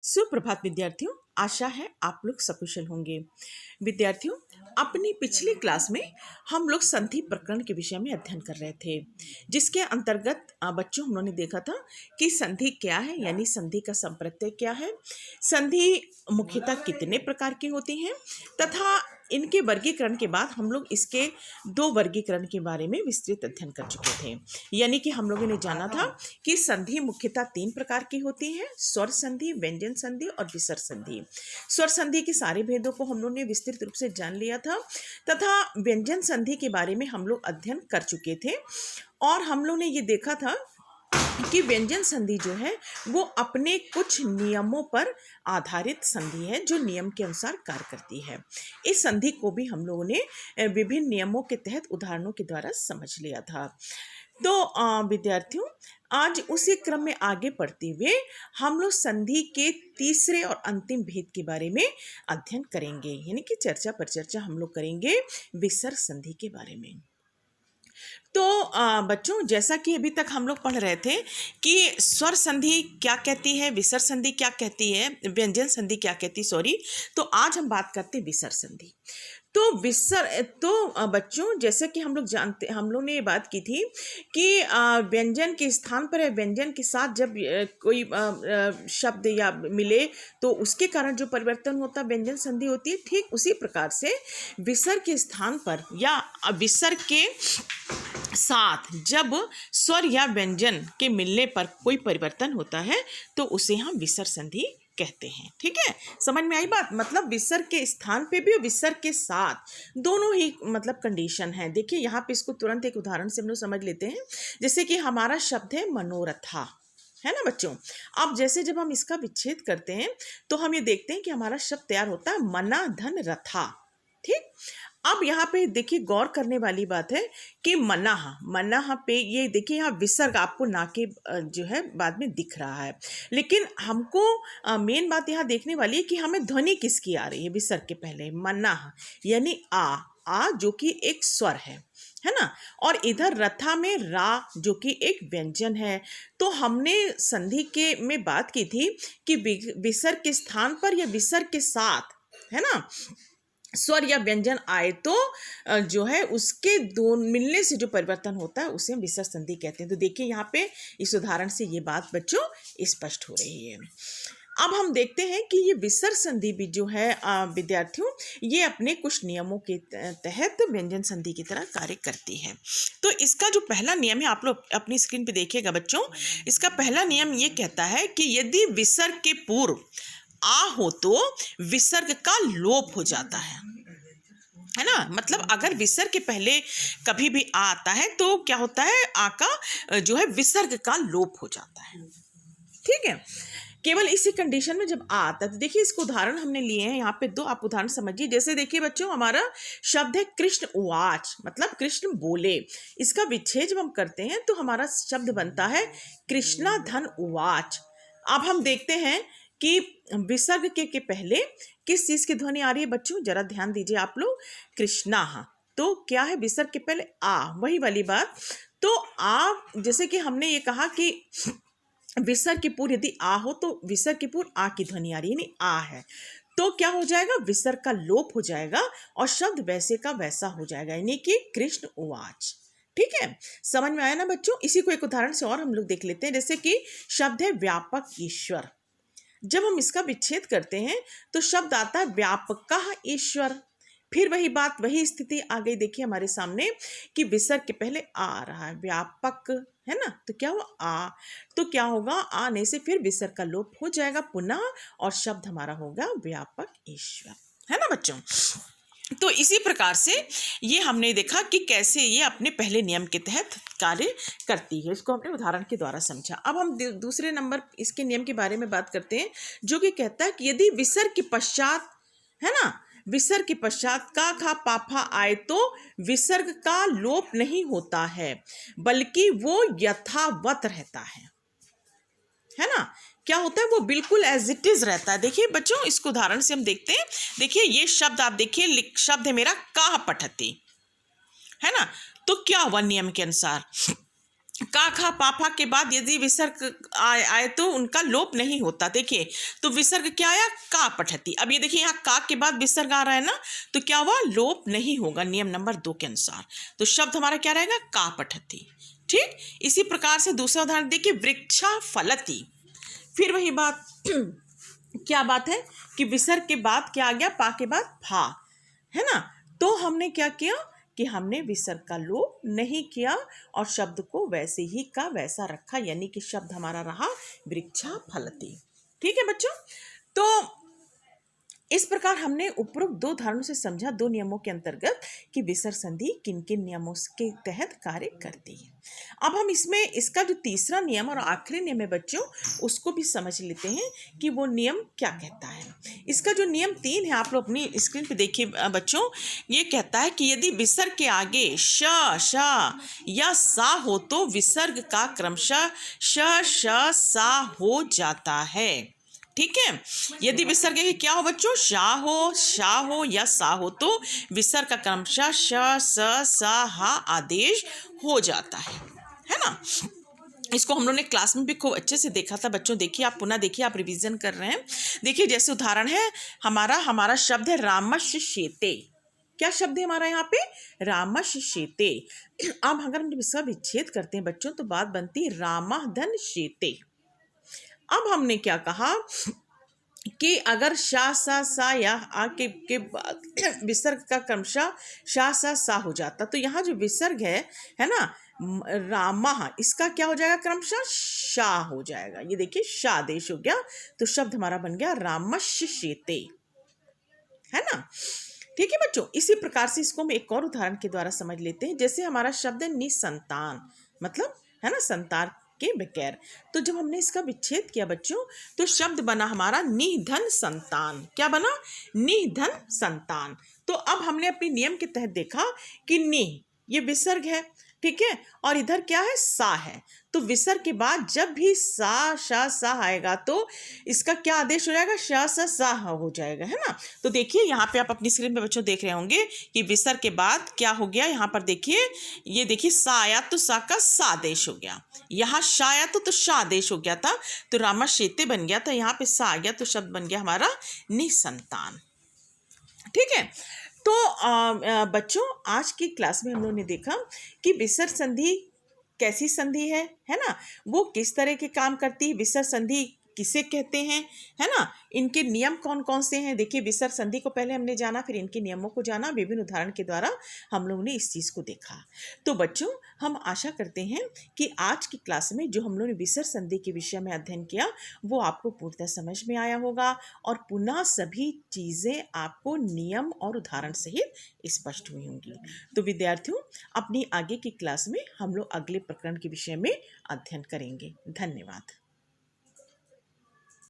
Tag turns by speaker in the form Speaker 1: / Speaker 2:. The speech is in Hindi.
Speaker 1: सुप्रभात विद्यार्थियों, आशा है आप लोग सकुशल होंगे। विद्यार्थियों, अपनी पिछली क्लास में हम लोग संधि प्रकरण के विषय में अध्ययन कर रहे थे, जिसके अंतर्गत बच्चों हम लोगों ने देखा था कि संधि क्या है, यानी संधि का संप्रत्यय क्या है, संधि मुख्यतः कितने प्रकार की होती हैं, तथा इनके वर्गीकरण के बाद हम लोग इसके दो वर्गीकरण के बारे में विस्तृत अध्ययन कर चुके थे। यानी कि हम लोगों ने जाना था कि संधि मुख्यतः तीन प्रकार की होती है: स्वर संधि, व्यंजन संधि और विसर्ग संधि। स्वर संधि के सारे भेदों को हम लोग ने विस्तृत रूप से जान लिया था, तथा व्यंजन संधि के बारे में हम लोग अध्ययन कर चुके थे। और हम लोग ने ये देखा था कि व्यंजन संधि जो है वो अपने कुछ नियमों पर आधारित संधि है, जो नियम के अनुसार कार्य करती है। इस संधि को भी हम लोगों ने विभिन्न नियमों के तहत उदाहरणों के द्वारा समझ लिया था। तो विद्यार्थियों, आज उसी क्रम में आगे बढ़ते हुए हम लोग संधि के तीसरे और अंतिम भेद के बारे में अध्ययन करेंगे, यानी कि चर्चा पर चर्चा हम लोग करेंगे विसर्ग संधि के बारे में। तो बच्चों, जैसा कि अभी तक हम लोग पढ़ रहे थे कि स्वर संधि क्या कहती है, विसर्ग संधि क्या कहती है, व्यंजन संधि क्या कहती है, तो आज हम बात करते हैं विसर्ग संधि। तो बच्चों, जैसे कि हम लोग ने ये बात की थी कि व्यंजन के स्थान पर या व्यंजन के साथ जब कोई शब्द या मिले तो उसके कारण जो परिवर्तन होता है व्यंजन संधि होती है। ठीक उसी प्रकार से विसर्ग के स्थान पर या विसर्ग के साथ जब स्वर या व्यंजन के मिलने पर कोई परिवर्तन होता है तो उसे हम विसर्ग संधि कहते हैं। ठीक है, समझ में आई बात? मतलब विसर्ग के स्थान पे भी और विसर्ग के साथ दोनों ही मतलब कंडीशन है। देखिए यहाँ पे इसको तुरंत एक उदाहरण से हम लोग समझ लेते हैं। जैसे कि हमारा शब्द है मनोरथा, है ना बच्चों। अब जैसे जब हम इसका विच्छेद करते हैं तो हम ये देखते हैं कि हमारा शब्द तैयार होता है मना धन रथा। ठीक, अब यहाँ पे देखिए गौर करने वाली बात है कि मनाह पे ये देखिए यहाँ विसर्ग आपको ना के जो है बाद में दिख रहा है, लेकिन हमको मेन बात यहाँ देखने वाली है कि हमें ध्वनि किसकी आ रही है। विसर्ग के पहले मनाह यानी आ जो कि एक स्वर है ना, और इधर रथा में रा जो कि एक व्यंजन है। तो हमने संधि के में बात की थी कि विसर्ग के स्थान पर या विसर्ग के साथ, है ना, स्वर या व्यंजन आए तो जो है उसके दो मिलने से जो परिवर्तन होता है उसे हम विसर्ग संधि कहते हैं। तो देखिए यहाँ पे इस उदाहरण से ये बात बच्चों स्पष्ट हो रही है। अब हम देखते हैं कि ये विसर्ग संधि भी जो है विद्यार्थियों, ये अपने कुछ नियमों के तहत व्यंजन संधि की तरह कार्य करती है। तो इसका जो पहला नियम है, आप लोग अपनी स्क्रीन पे देखिएगा बच्चों। इसका पहला नियम ये कहता है कि यदि विसर्ग के पूर्व आ हो तो विसर्ग का लोप हो जाता है ना। मतलब अगर विसर्ग के पहले कभी भी आ आता है तो क्या होता है, आ का जो है विसर्ग का लोप हो जाता है। ठीक है, केवल इसी कंडीशन में जब आ आता है। तो देखिए इसको उदाहरण हमने लिए हैं यहाँ पे दो, आप उदाहरण समझिए। जैसे देखिए बच्चों, हमारा शब्द है कृष्ण उवाच, मतलब कृष्ण बोले। इसका विच्छेद जब हम करते हैं तो हमारा शब्द बनता है कृष्णा धन उवाच। अब हम देखते हैं कि विसर्ग के पहले किस चीज की ध्वनि आ रही है बच्चों, जरा ध्यान दीजिए आप लोग। कृष्णा, तो क्या है विसर्ग के पहले आ, वही वाली बात। तो आ, जैसे कि हमने ये कहा कि विसर्ग के पूर्व यदि आ हो तो विसर्ग के पूर्व आ की ध्वनि आ रही है, यानी आ है, तो क्या हो जाएगा, विसर्ग का लोप हो जाएगा और शब्द वैसे का वैसा हो जाएगा, यानी कि कृष्ण उवाच। ठीक है, समझ में आया ना बच्चों। इसी को एक उदाहरण से और हम लोग देख लेते हैं। जैसे कि शब्द है व्यापक ईश्वर। जब हम इसका विच्छेद करते हैं तो शब्द आता है व्यापक ईश्वर। फिर वही बात, वही स्थिति आ गई देखिए हमारे सामने कि विसर्ग के पहले आ रहा है व्यापक, है ना, तो क्या हुआ आ, तो क्या होगा, आने से फिर विसर्ग का लोप हो जाएगा पुनः और शब्द हमारा होगा व्यापक ईश्वर, है ना बच्चों। तो इसी प्रकार से ये हमने देखा कि कैसे ये अपने पहले नियम के तहत कार्य करती है। इसको हमने उदाहरण के द्वारा समझा। अब हम दूसरे नंबर इसके नियम के बारे में बात करते हैं, जो कि कहता है कि यदि विसर्ग के पश्चात, है ना, विसर्ग के पश्चात का खा पाफा आए तो विसर्ग का लोप नहीं होता है, बल्कि वो यथावत रहता है ना। क्या होता है, वो बिल्कुल एज इट इज रहता है। देखिए बच्चों, इसको उदाहरण से हम देखते हैं। देखिए ये शब्द आप देखिए, शब्द है मेरा काह पठती, है ना। तो क्या हुआ नियम के अनुसार, का खा पाफा के बाद यदि विसर्ग आए तो उनका लोप नहीं होता। देखिए, तो विसर्ग क्या आया, का पठती। अब ये देखिए, यहाँ का के बाद विसर्ग आ रहा है ना, तो क्या हुआ, लोप नहीं होगा नियम नंबर 2 के अनुसार। तो शब्द हमारा क्या रहेगा, का पठती। ठीक, इसी प्रकार से दूसरा उदाहरण देखिए, वृक्षा फलती। फिर वही बात क्या बात है कि विसर्ग के बाद क्या आ गया, पा के बाद फा, है ना। तो हमने क्या किया कि हमने विसर्ग का लोप नहीं किया और शब्द को वैसे ही का वैसा रखा, यानी कि शब्द हमारा रहा वृक्षा फलती। ठीक है बच्चों, तो इस प्रकार हमने उपरोक्त 2 उदाहरणों से समझा 2 नियमों के अंतर्गत कि विसर्ग संधि किन किन नियमों के तहत कार्य करती है। अब हम इसमें इसका जो तीसरा नियम और आखिरी नियम है बच्चों, उसको भी समझ लेते हैं कि वो नियम क्या कहता है। इसका जो नियम 3 है, आप लोग अपनी स्क्रीन पे देखिए बच्चों, ये कहता है कि यदि विसर्ग के आगे श, श या सा हो तो विसर्ग का क्रमशः श, श, सा हो जाता है। ठीक है, यदि विसर्ग के क्या हो बच्चों, शा हो या सा हो तो विसर्ग का क्रमशः श, स, सा, हा आदेश हो जाता है ना। इसको हम लोगों ने क्लास में भी खूब अच्छे से देखा था बच्चों। देखिए, आप पुनः देखिए, आप रिवीजन कर रहे हैं। देखिए, जैसे उदाहरण है हमारा शब्द है रामश्येते। क्या शब्द है हमारा यहाँ पे, रामश्येते। अब अगर हम इसका विच्छेद करते हैं बच्चों, तो बात बनती रामः धन शेते। अब हमने क्या कहा कि अगर शा, सा या आ के बाद विसर्ग का क्रमशः शा, सा हो जाता, तो यहाँ जो विसर्ग है ना, रामा, इसका क्या हो जाएगा, क्रमशः शा हो जाएगा। ये देखिए, शा आदेश हो गया, तो शब्द हमारा बन गया रामश्येते, है ना। ठीक है बच्चों, इसी प्रकार से इसको हम एक और उदाहरण के द्वारा समझ लेते हैं। जैसे हमारा शब्द है निसंतान, मतलब है ना, संतान के बगैर। तो जब हमने इसका विच्छेद किया बच्चों, तो शब्द बना हमारा निधन संतान। क्या बना, निधन संतान। तो अब हमने अपने नियम के तहत देखा कि नि ये विसर्ग है, ठीक है, और इधर क्या है, सा है। तो विसर्ग के बाद जब भी सा, शा, सा आएगा तो इसका क्या आदेश हो जाएगा, शा, सा हो जाएगा, है ना। तो देखिए, यहाँ पे आप अपनी स्क्रीन पे बच्चों देख रहे होंगे कि विसर्ग के बाद क्या हो गया, यहाँ पर देखिए, ये देखिए, सा आया तो सा का सा आदेश हो गया, यहाँ शा आया तो शा आदेश हो गया था, तो रामश्येते बन गया था, यहाँ पे सा आ गया तो शब्द बन गया हमारा निसंतान। ठीक है, तो बच्चों, आज की क्लास में हम लोगों ने देखा कि विसर्ग संधि कैसी संधि है ना, वो किस तरह के काम करती है, विसर्ग संधि किसे कहते हैं, है ना, इनके नियम कौन कौन से हैं। देखिए, विसर्ग संधि को पहले हमने जाना, फिर इनके नियमों को जाना, विभिन्न उदाहरण के द्वारा हम लोगों ने इस चीज़ को देखा। तो बच्चों, हम आशा करते हैं कि आज की क्लास में जो हम लोगों ने विसर्ग संधि के विषय में अध्ययन किया, वो आपको पूर्णतः समझ में आया होगा और पुनः सभी चीज़ें आपको नियम और उदाहरण सहित स्पष्ट हुई होंगी। तो विद्यार्थियों, अपनी आगे की क्लास में हम लोग अगले प्रकरण के विषय में अध्ययन करेंगे। धन्यवाद।